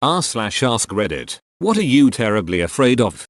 r/ask Reddit. What are you terribly afraid of?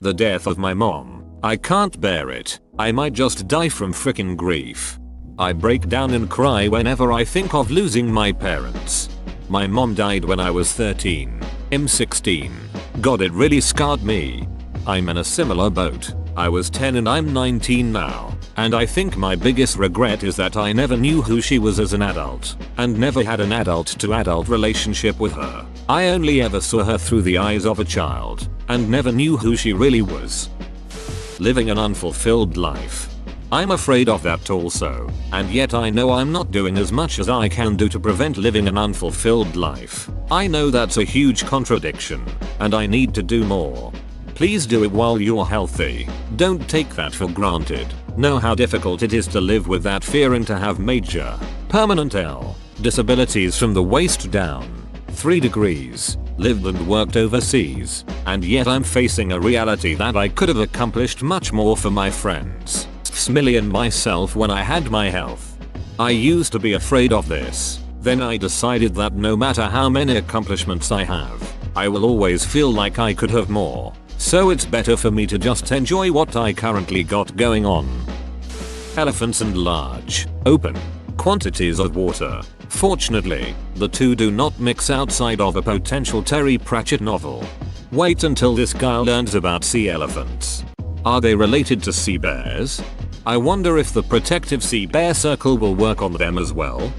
The death of my mom. I can't bear it. I might just die from frickin' grief. I break down and cry whenever I think of losing my parents. My mom died when I was 13. I'm 16. God, it really scarred me. I'm in a similar boat. I was 10 and I'm 19 now. And I think my biggest regret is that I never knew who she was as an adult, and never had an adult to adult relationship with her. I only ever saw her through the eyes of a child, and never knew who she really was. Living an unfulfilled life. I'm afraid of that also, and yet I know I'm not doing as much as I can do to prevent living an unfulfilled life. I know that's a huge contradiction, and I need to do more. Please do it while you're healthy. Don't take that for granted. Know how difficult it is to live with that fear and to have major, permanent disabilities from the waist down. 3 degrees, lived and worked overseas, and yet I'm facing a reality that I could have accomplished much more for my friends. Million myself when I had my health. I used to be afraid of this. Then I decided that no matter how many accomplishments I have, I will always feel like I could have more. So it's better for me to just enjoy what I currently got going on. Elephants and large, open quantities of water. Fortunately, the two do not mix outside of a potential Terry Pratchett novel. Wait until this guy learns about sea elephants. Are they related to sea bears? I wonder if the protective sea bear circle will work on them as well.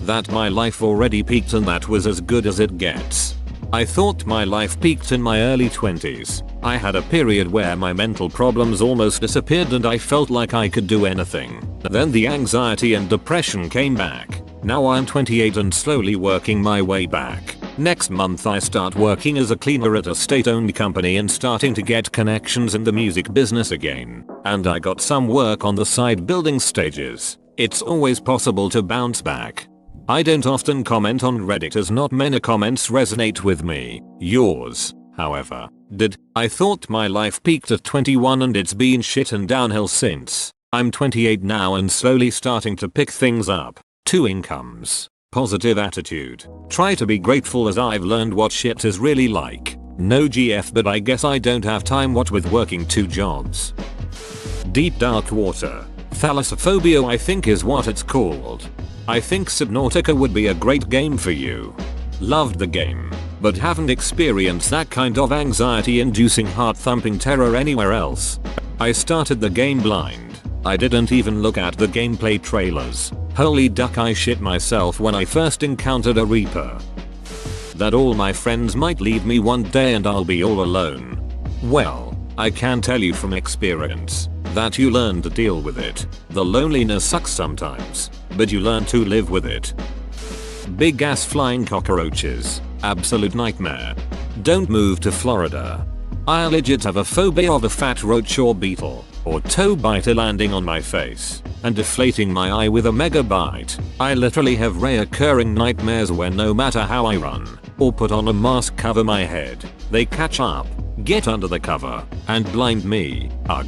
That my life already peaked and that was as good as it gets. I thought my life peaked in my early 20s. I had a period where my mental problems almost disappeared and I felt like I could do anything. Then the anxiety and depression came back. Now I'm 28 and slowly working my way back. Next month I start working as a cleaner at a state-owned company and starting to get connections in the music business again. And I got some work on the side building stages. It's always possible to bounce back. I don't often comment on Reddit as not many comments resonate with me. Yours, however, did. I thought my life peaked at 21 and it's been shit and downhill since. I'm 28 now and slowly starting to pick things up. 2 incomes. Positive attitude. Try to be grateful as I've learned what shit is really like. No GF, but I guess I don't have time what with working 2 jobs. Deep dark water. Thalassophobia I think is what it's called. I think Subnautica would be a great game for you. Loved the game, but haven't experienced that kind of anxiety inducing heart thumping terror anywhere else. I started the game blind. I didn't even look at the gameplay trailers. Holy duck, I shit myself when I first encountered a Reaper. That all my friends might leave me one day and I'll be all alone. Well, I can tell you from experience that you learn to deal with it. The loneliness sucks sometimes, but you learn to live with it. Big ass flying cockroaches. Absolute nightmare. Don't move to Florida. I legit have a phobia of a fat roach or beetle or toe biter landing on my face and deflating my eye with a mega bite. I literally have reoccurring nightmares where no matter how I run or put on a mask cover my head, they catch up, get under the cover, and blind me. Ugh.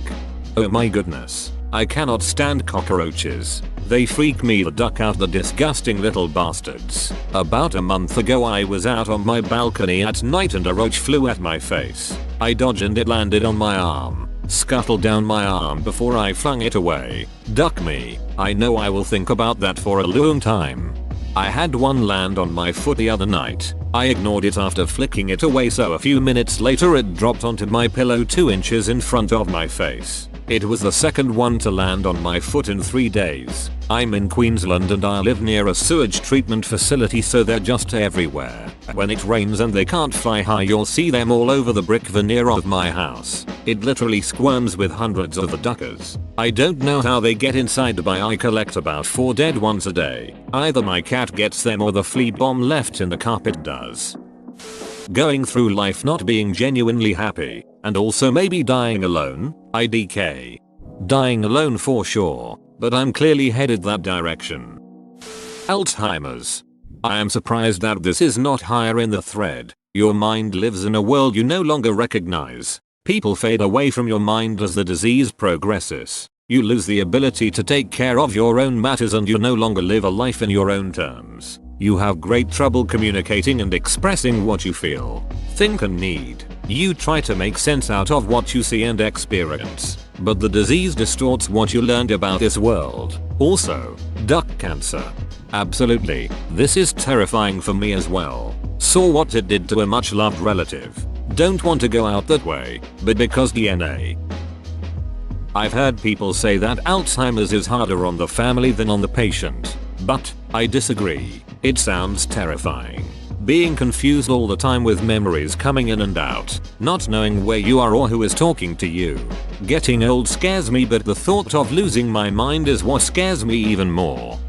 Oh my goodness. I cannot stand cockroaches. They freak me the duck out, the disgusting little bastards. About a month ago I was out on my balcony at night and a roach flew at my face. I dodged and it landed on my arm. Scuttled down my arm before I flung it away. Duck me. I know I will think about that for a long time. I had one land on my foot the other night. I ignored it after flicking it away, so a few minutes later it dropped onto my pillow 2 inches in front of my face. It was the second one to land on my foot in 3 days. I'm in Queensland and I live near a sewage treatment facility, so they're just everywhere. When it rains and they can't fly high, you'll see them all over the brick veneer of my house. It literally squirms with hundreds of the duckers. I don't know how they get inside, but I collect about 4 dead ones a day. Either my cat gets them or the flea bomb left in the carpet does. Going through life not being genuinely happy, and also maybe dying alone. IDK. Dying alone for sure, but I'm clearly headed that direction. Alzheimer's. I am surprised that this is not higher in the thread. Your mind lives in a world you no longer recognize. People fade away from your mind as the disease progresses. You lose the ability to take care of your own matters and you no longer live a life in your own terms. You have great trouble communicating and expressing what you feel, think and need. You try to make sense out of what you see and experience, but the disease distorts what you learned about this world. Also, duck cancer. Absolutely, this is terrifying for me as well. Saw what it did to a much loved relative. Don't want to go out that way, but because DNA. I've heard people say that Alzheimer's is harder on the family than on the patient, but I disagree. It sounds terrifying. Being confused all the time with memories coming in and out, not knowing where you are or who is talking to you. Getting old scares me, but the thought of losing my mind is what scares me even more.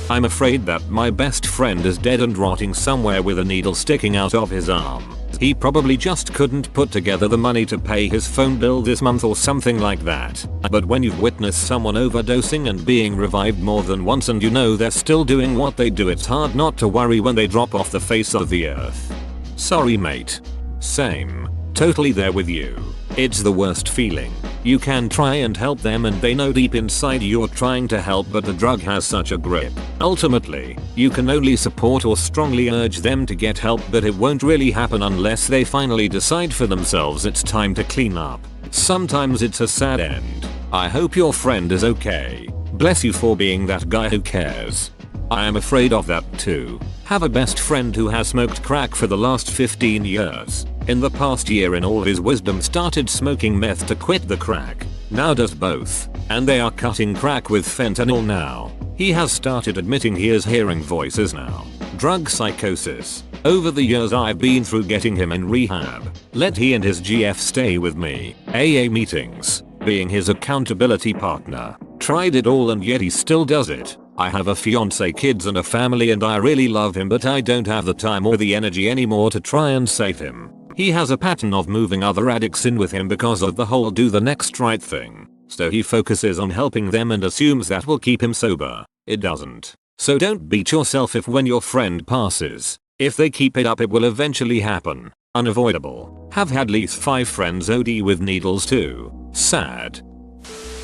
I'm afraid that my best friend is dead and rotting somewhere with a needle sticking out of his arm. He probably just couldn't put together the money to pay his phone bill this month or something like that. But when you've witnessed someone overdosing and being revived more than once and you know they're still doing what they do, it's hard not to worry when they drop off the face of the earth. Sorry mate. Same. Totally there with you. It's the worst feeling. You can try and help them and they know deep inside you're trying to help, but the drug has such a grip. Ultimately, you can only support or strongly urge them to get help, but it won't really happen unless they finally decide for themselves it's time to clean up. Sometimes it's a sad end. I hope your friend is okay. Bless you for being that guy who cares. I am afraid of that too. Have a best friend who has smoked crack for the last 15 years. In the past year, in all his wisdom, started smoking meth to quit the crack. Now does both. And they are cutting crack with fentanyl now. He has started admitting he is hearing voices now. Drug psychosis. Over the years I've been through getting him in rehab. Let he and his GF stay with me. AA meetings. Being his accountability partner. Tried it all and yet he still does it. I have a fiance, kids and a family and I really love him, but I don't have the time or the energy anymore to try and save him. He has a pattern of moving other addicts in with him because of the whole do the next right thing. So he focuses on helping them and assumes that will keep him sober. It doesn't. So don't beat yourself if when your friend passes. If they keep it up it will eventually happen. Unavoidable. Have had at least 5 friends OD with needles too. Sad.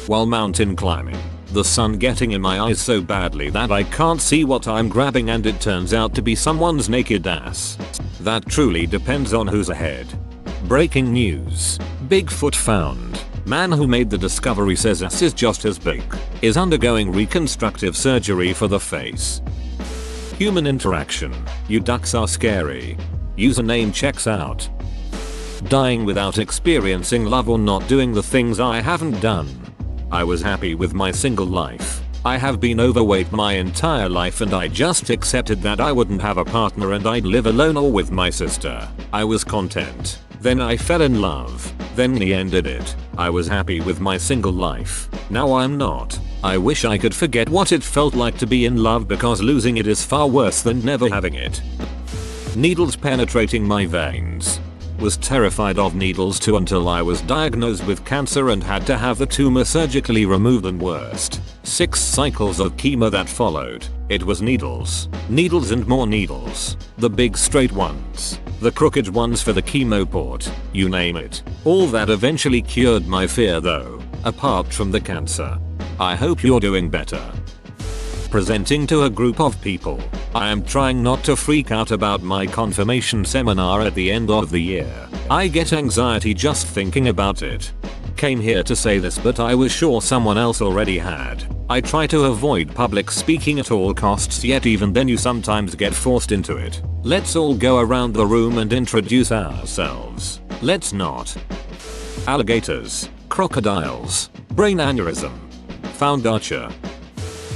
While mountain climbing, the sun getting in my eyes so badly that I can't see what I'm grabbing and it turns out to be someone's naked ass. That truly depends on who's ahead. Breaking news. Bigfoot found. Man who made the discovery says ass is just as big. Is undergoing reconstructive surgery for the face. Human interaction. You ducks are scary. Username checks out. Dying without experiencing love or not doing the things I haven't done. I was happy with my single life. I have been overweight my entire life and I just accepted that I wouldn't have a partner and I'd live alone or with my sister. I was content. Then I fell in love. Then he ended it. I was happy with my single life. Now I'm not. I wish I could forget what it felt like to be in love because losing it is far worse than never having it. Needles penetrating my veins. Was terrified of needles too until I was diagnosed with cancer and had to have the tumor surgically removed, and worst, 6 cycles of chemo that followed. It was needles. Needles and more needles. The big straight ones. The crooked ones for the chemo port. You name it. All that eventually cured my fear though. Apart from the cancer. I hope you're doing better. Presenting to a group of people. I am trying not to freak out about my confirmation seminar at the end of the year. I get anxiety just thinking about it. Came here to say this, but I was sure someone else already had. I try to avoid public speaking at all costs, yet even then you sometimes get forced into it. Let's all go around the room and introduce ourselves. Let's not. Alligators. Crocodiles. Brain aneurysm. Found archer.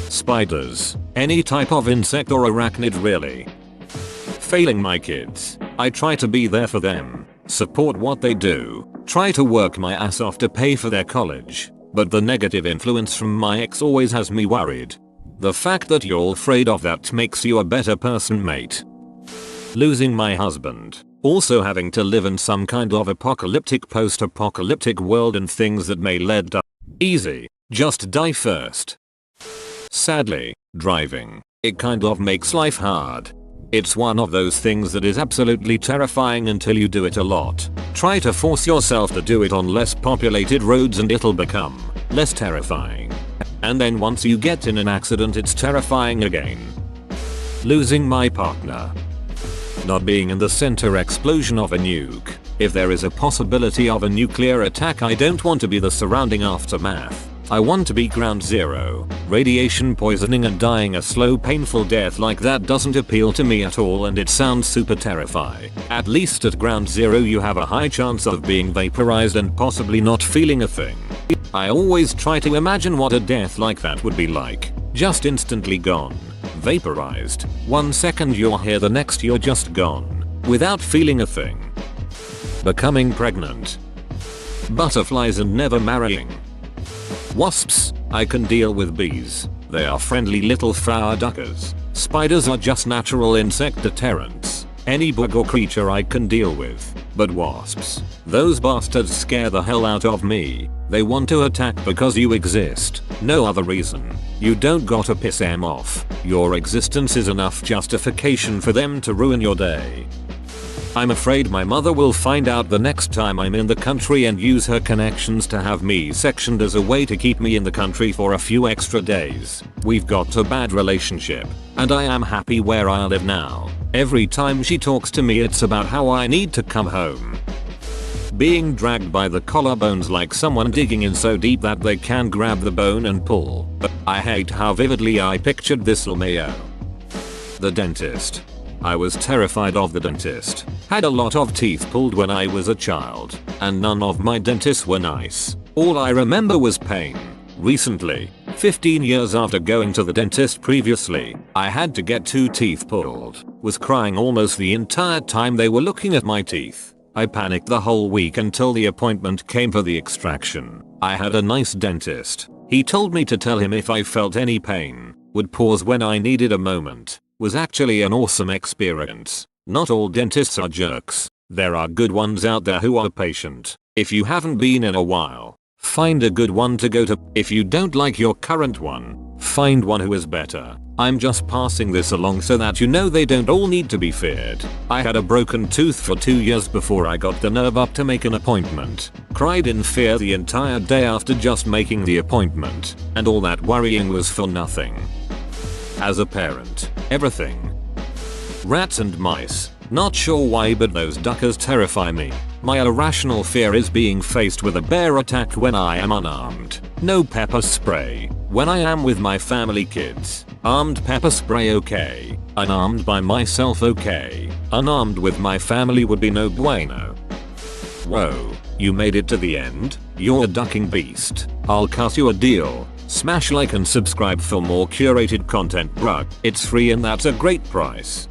Spiders. Any type of insect or arachnid really. Failing my kids. I try to be there for them. Support what they do. Try to work my ass off to pay for their college. But the negative influence from my ex always has me worried. The fact that you're afraid of that makes you a better person, mate. Losing my husband. Also having to live in some kind of apocalyptic post-apocalyptic world and things that may lead to easy. Just die first. Sadly, driving. It kind of makes life hard. It's one of those things that is absolutely terrifying until you do it a lot. Try to force yourself to do it on less populated roads and it'll become less terrifying. And then once you get in an accident it's terrifying again. Losing my partner. Not being in the center explosion of a nuke. If there is a possibility of a nuclear attack, I don't want to be the surrounding aftermath. I want to be ground zero. Radiation poisoning and dying a slow painful death like that doesn't appeal to me at all, and it sounds super terrifying. At least at ground zero you have a high chance of being vaporized and possibly not feeling a thing. I always try to imagine what a death like that would be like. Just instantly gone. Vaporized. 1 second you're here, the next you're just gone. Without feeling a thing. Becoming pregnant. Butterflies and never marrying. Wasps. I can deal with bees. They are friendly little flower duckers. Spiders are just natural insect deterrents. Any bug or creature I can deal with. But wasps. Those bastards scare the hell out of me. They want to attack because you exist. No other reason. You don't gotta piss them off. Your existence is enough justification for them to ruin your day. I'm afraid my mother will find out the next time I'm in the country and use her connections to have me sectioned as a way to keep me in the country for a few extra days. We've got a bad relationship, and I am happy where I live now. Every time she talks to me it's about how I need to come home. Being dragged by the collarbones like someone digging in so deep that they can grab the bone and pull. I hate how vividly I pictured this LMAO. The dentist. I was terrified of the dentist. Had a lot of teeth pulled when I was a child, and none of my dentists were nice. All I remember was pain. Recently, 15 years after going to the dentist previously, I had to get 2 teeth pulled. Was crying almost the entire time they were looking at my teeth. I panicked the whole week until the appointment came for the extraction. I had a nice dentist. He told me to tell him if I felt any pain. Would pause when I needed a moment. Was actually an awesome experience. Not all dentists are jerks. There are good ones out there who are patient. If you haven't been in a while, find a good one to go to. If you don't like your current one, find one who is better. I'm just passing this along so that you know they don't all need to be feared. I had a broken tooth for 2 years before I got the nerve up to make an appointment. Cried in fear the entire day after just making the appointment. And all that worrying was for nothing. As a parent, everything. Rats and mice. Not sure why, but those duckers terrify me. My irrational fear is being faced with a bear attack when I am unarmed. No pepper spray. When I am with my family kids. Armed pepper spray okay. Unarmed by myself okay. Unarmed with my family would be no bueno. Whoa, you made it to the end? You're a ducking beast. I'll cut you a deal. Smash like and subscribe for more curated content, bruh. It's free and that's a great price.